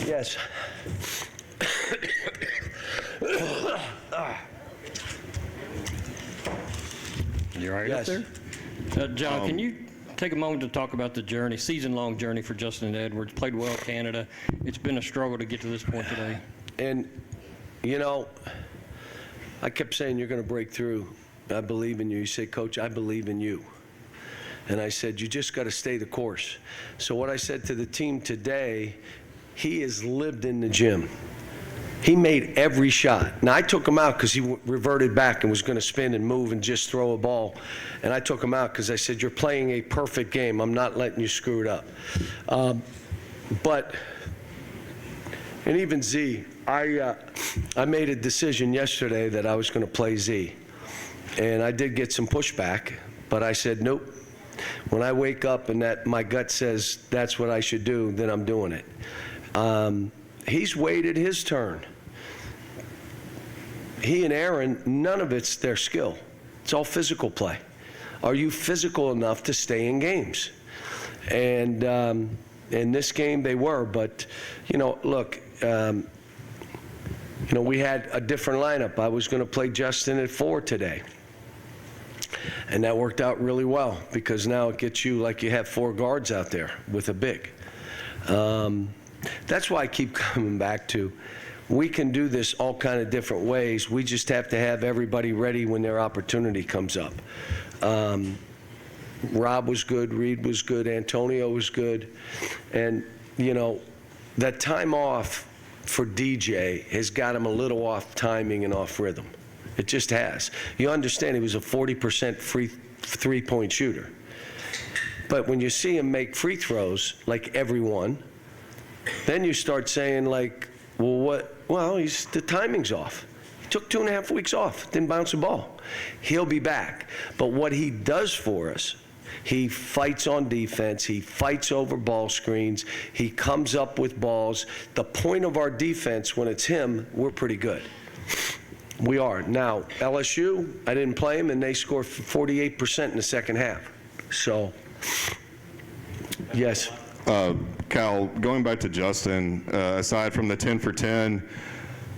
Yes. You all right Yes. up there? John, can you take a moment to talk about the journey, season-long journey for Justin Edwards? Played well in Canada. It's been a struggle to get to this point today. And, you know, I kept saying you're going to break through. I believe in you. You said, Coach, I believe in you. And I said, you just got to stay the course. So what I said to the team today, he has lived in the gym. He made every shot. Now, I took him out because he reverted back and was going to spin and move and just throw a ball. And I took him out because I said, you're playing a perfect game. I'm not letting you screw it up. And even Z, I made a decision yesterday that I was going to play Z. And I did get some pushback, but I said, nope. When I wake up and that my gut says that's what I should do, then I'm doing it. He's waited his turn. He and Aaron, none of it's their skill. It's all physical play. Are you physical enough to stay in games? And in this game they were, but, you know, look, you know, we had a different lineup. I was going to play Justin at 4 today. And that worked out really well because now it gets you like you have 4 guards out there with a big. That's why I keep coming back to we can do this all kind of different ways. We just have to have everybody ready when their opportunity comes up. Rob was good, Reed was good, Antonio was good. And, you know, that time off for DJ has got him a little off timing and off rhythm. It just has. You understand he was a 40% free three-point shooter. But when you see him make free throws, like everyone, then you start saying, like, well, what? Well, the timing's off. He took 2.5 weeks off, didn't bounce the ball. He'll be back. But what he does for us, he fights on defense. He fights over ball screens. He comes up with balls. The point of our defense, when it's him, we're pretty good. We are. Now, LSU, I didn't play him, and they scored 48% in the second half. So, yes. Cal, going back to Justin, aside from the 10 for 10,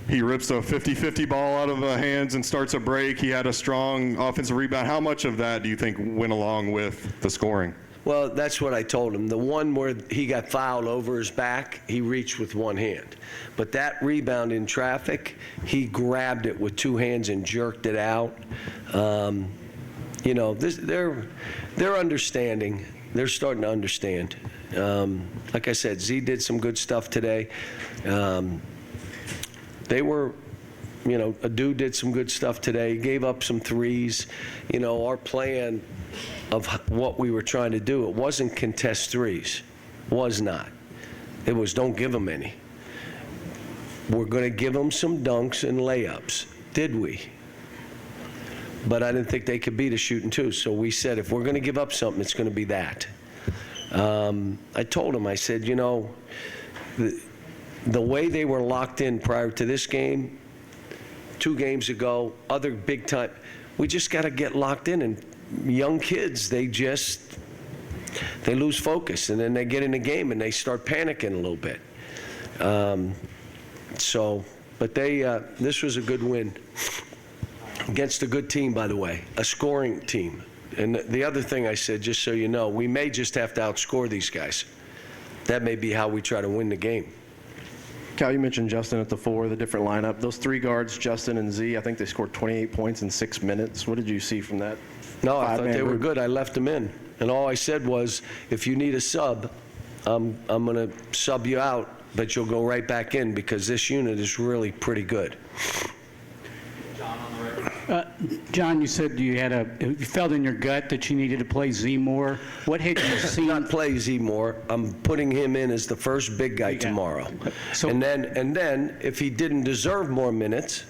he rips a 50-50 ball out of hands and starts a break. He had a strong offensive rebound. How much of that do you think went along with the scoring? Well, that's what I told him. The one where he got fouled over his back, he reached with one hand. But that rebound in traffic, he grabbed it with 2 hands and jerked it out. You know, they're understanding. They're starting to understand. Like I said, Z did some good stuff today. They were, you know, Adu did some good stuff today. Gave up some threes. You know, our plan of what we were trying to do, it wasn't contest threes. Was not. It was don't give them any. We're going to give them some dunks and layups. Did we? But I didn't think they could beat a shooting 2. So we said, if we're going to give up something, it's going to be that. I told him, I said, you know, the way they were locked in prior to this game, 2 games ago, other big time, we just got to get locked in. And young kids, they lose focus, and then they get in the game and they start panicking a little bit. But this was a good win against a good team, by the way, a scoring team. And the other thing I said, just so you know, we may just have to outscore these guys. That may be how we try to win the game. Cal, you mentioned Justin at the 4, the different lineup. Those 3 guards, Justin and Z, I think they scored 28 points in 6 minutes. What did you see from that? No, I thought they were good. I left them in. And all I said was, if you need a sub, I'm going to sub you out, but you'll go right back in because this unit is really pretty good. John, you said you felt in your gut that you needed to play Z more. What had you seen? Not play Z more. I'm putting him in as the first big guy tomorrow. So, and then if he didn't deserve more minutes,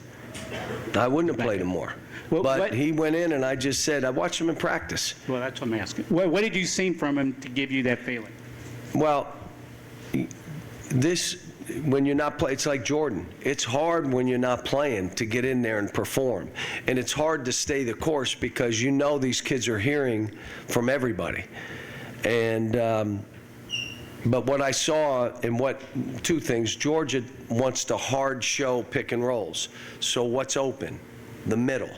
I wouldn't have played him more. Well, but he went in, and I just said, I watched him in practice. Well, that's what I'm asking. What did you see from him to give you that feeling? Well, when you're not playing, it's like Jordan. It's hard when you're not playing to get in there and perform. And it's hard to stay the course because you know these kids are hearing from everybody. And But what I saw and two things, Georgia wants to hard show pick and rolls. So what's open? The middle.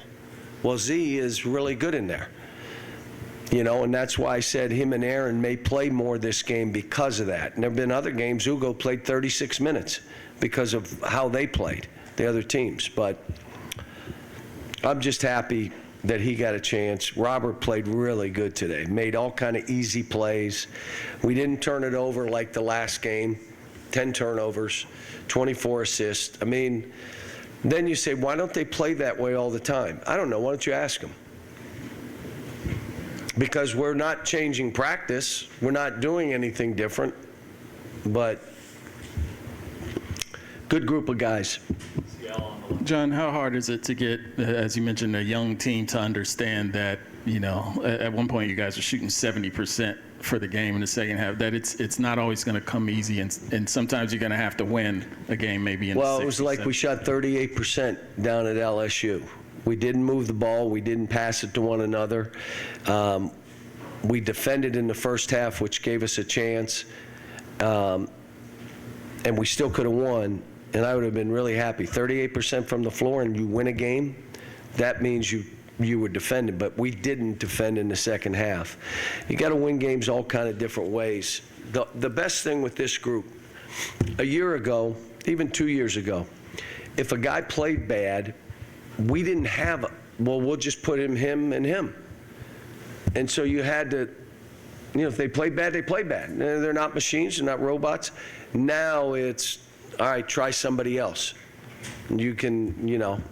Well, Z is really good in there. And that's why I said him and Aaron may play more this game because of that. And there have been other games, Ugo played 36 minutes because of how they played, the other teams. But I'm just happy that he got a chance. Robert played really good today, made all kind of easy plays. We didn't turn it over like the last game, 10 turnovers, 24 assists. I mean, then you say, why don't they play that way all the time? I don't know. Why don't you ask them? Because we're not changing practice. We're not doing anything different. But good group of guys. John, how hard is it to get, as you mentioned, a young team to understand that, at one point you guys are shooting 70% for the game in the second half, that it's not always going to come easy, and sometimes you're going to have to win a game maybe in Well, the 60s, it was like we shot 38% down at LSU. We didn't move the ball. We didn't pass it to one another. We defended in the first half, which gave us a chance, and we still could have won. And I would have been really happy. 38% from the floor, and you win a game, that means you were defending. But we didn't defend in the second half. You got to win games all kind of different ways. The best thing with this group, a year ago, even 2 years ago, if a guy played bad, we didn't have, we'll just put him, and him. And so you had to, if they play bad, they play bad. They're not machines, they're not robots. Now it's, all right, try somebody else. You can,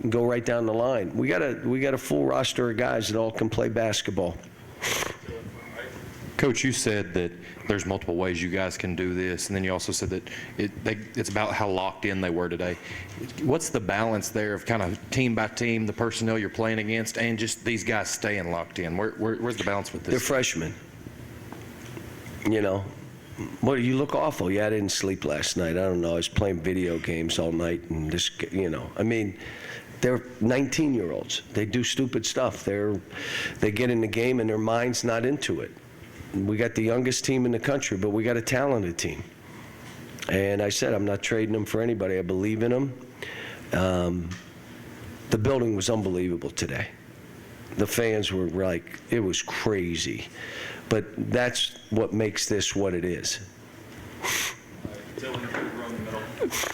go right down the line. We got a full roster of guys that all can play basketball. Coach, you said that there's multiple ways you guys can do this, and then you also said that it's about how locked in they were today. What's the balance there of kind of team by team, the personnel you're playing against, and just these guys staying locked in? Where's the balance with this? They're freshmen. Well, you look awful. Yeah, I didn't sleep last night. I don't know. I was playing video games all night, and this, I mean, they're 19-year-olds. They do stupid stuff. They get in the game, and their mind's not into it. We got the youngest team in the country, but we got a talented team. And I said, I'm not trading them for anybody. I believe in them. The building was unbelievable today. The fans were like, it was crazy. But that's what makes this what it is.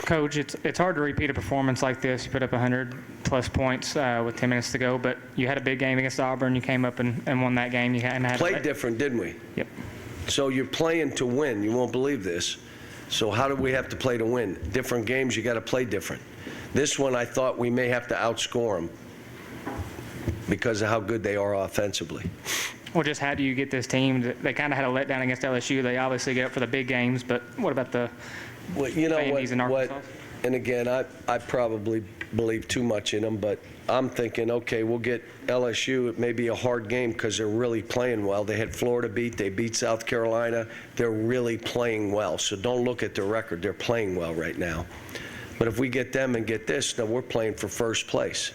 Coach, it's hard to repeat a performance like this. You put up 100-plus points with 10 minutes to go, but you had a big game against Auburn. You came up and won that game. You hadn't had Played different, didn't we? Yep. So you're playing to win. You won't believe this. So how do we have to play to win? Different games, you got to play different. This one, I thought we may have to outscore them because of how good they are offensively. Well, just how do you get this team? They kind of had a letdown against LSU. They obviously get up for the big games, but what about the Vandy's and Arkansas? And again, I probably believe too much in them, but I'm thinking, okay, we'll get LSU. It may be a hard game because they're really playing well. They had Florida beat. They beat South Carolina. They're really playing well. So don't look at their record. They're playing well right now. But if we get them and get this, then we're playing for first place.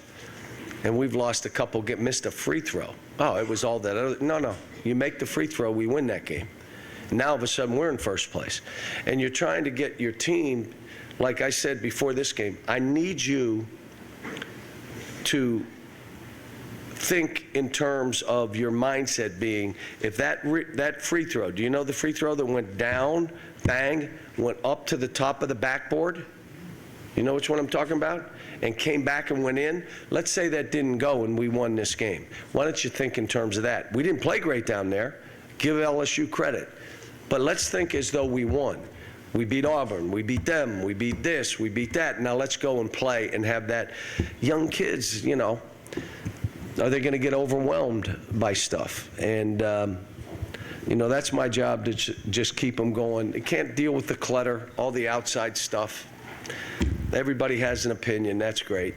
And we've lost a couple, missed a free throw. Oh, it was all that other. No. You make the free throw, we win that game. Now, all of a sudden, we're in first place. And you're trying to get your team, like I said before this game, I need you to think in terms of your mindset being, if that free throw, do you know the free throw that went down, bang, went up to the top of the backboard? You know which one I'm talking about? And came back and went in. Let's say that didn't go and we won this game. Why don't you think in terms of that? We didn't play great down there. Give LSU credit. But let's think as though we won. We beat Auburn. We beat them. We beat this. We beat that. Now let's go and play and have that. Young kids, are they going to get overwhelmed by stuff? And, that's my job to just keep them going. They can't deal with the clutter, all the outside stuff. Everybody has an opinion. That's great.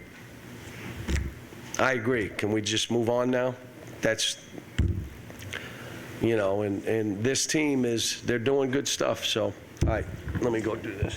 I agree. Can we just move on now? That's, and this team they're doing good stuff. So, all right, let me go do this.